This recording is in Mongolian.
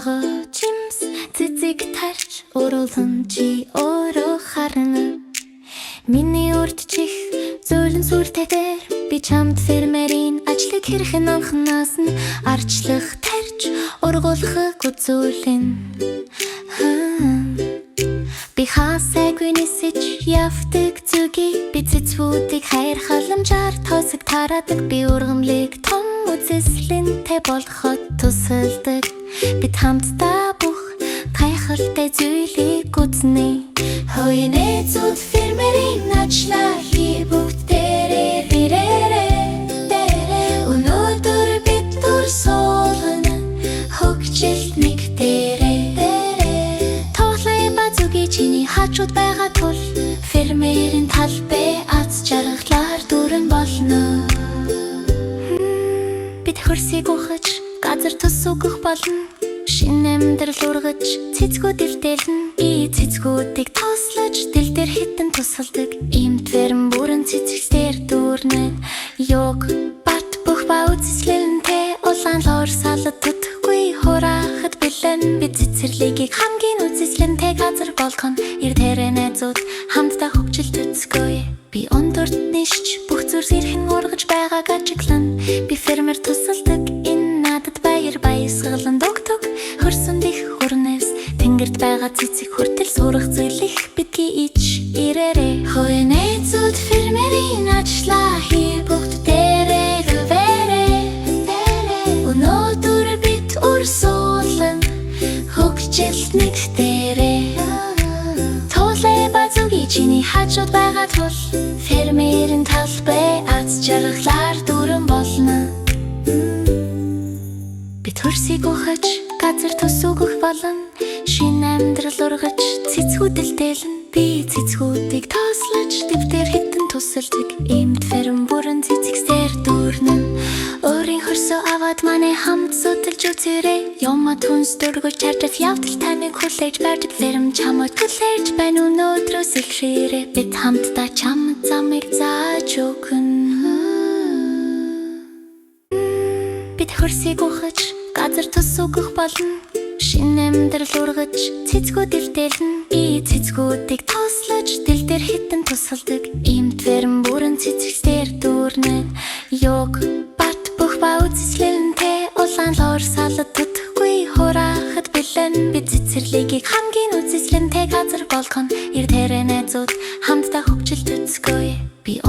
байгаа жимс цэцэг тарч уруулан чи өөрөө харна. Миний урдчих зөөлөн сүртэйгээр би чамд фермерийн ажлыг хэрхэн анханаас нь арчлах тарж ургуулахыг үзүүлэн. Би хасаагүй нисэж явдаг зүгийг би цэцвүүдийг хайр халамжаар тоосог тараадаг. Би ургамлыг том үзэсгэлэнтэй болоход тусалдаг. Бид хамтдаа бүх гайхалтай зүйлийг үзнэ. Хоёрын эцүүд фермерийн ажлаа хий бүгдээрээ бирээрээ. Өнөөдөр бид дүр суулгана хөгжилт нэг дээрээ. Тоглоом ба зүги чиний хажууд байгаа тул фермерийн талбай аз жаргалаар дүрэн болно. Бид хөрсийг ухаж газар тус өгөх болно. Шинэ амьдрал ургаж цэцгүүд илтээлнэ. Би цэцгүүдийг тослож дил дээр хитэн тусалдаг. Иймд ферм бүрэн цэцэгсдэр дүүрнэ. Ёг бат бүх ба үзэсгэлэнтэй улаан лор салад төтөхгүй хураахад бэлэн. Би цэцэрлэгийг хамгийн үзэсгэлэнтэй газар болгоно. Ирдэрэ найзууд хамтдаа хөгжилт үзгөөе. Би ондорд нишч бүх зүрс ирхэн ургаж байгааг ажиглана. Би фермер тусалдаг энэ надад баяр баясгалан дугтуг. Хөрсөн дэх хүрнэс тэнгэрд байгаа цэцэг хүртэл сурах зүйлих бидгийн ич ирээрээ. Хоёрын эцүүд фермерийн ажлаа хий бүгдээрээ гүвээрээ. Өнөөдөр бид урсуулан хөгжилт нэг дээрээ. Тоглоом ба зүги чиний хажууд байгаа тул фермерийн талбай аз жаргалаар дүрэн болно. Бид хөрсийг ухаж газар тус өгөх болно. Шинэ амьдрал ургаж цэцгүүд илтээлнэ. Би цэцгүүдийг тоослож дэвтэр хитэн тусалдаг. Иймд ферм бүрэн цэцэгсдэр дүүрнэ. Өөрийн хөрсөө аваад манай хамт судалж үзээрэй. Ямаа түнс дөргөж чарчаад явдал таныг хүлээж барьдаг. Ферм чамд хүлээж байна өнөөдрөөс эхлээрэй. Бид хамтдаа чамд замыг зааж өгнө. Бид хөрсийг ухаж газар тус өгөх болно. Шинэ амьдрал ургаж цэцгүүд илтээлнэ. Би цэцгүүдийг тослож дил дээр хитэн тусалдаг. Иймд ферм бүрэн цэцэгсдэр дүүрнэ. Ёг бат бүх ба үзэсгэлэнтэй улаан лор салад төтөхгүй хураахад бэлэн. Би цэцэрлэгийг хамгийн үзэсгэлэнтэй газар болгоно. Ирдэрэ найзууд хамтдаа хөгжилт үзгөөе. Би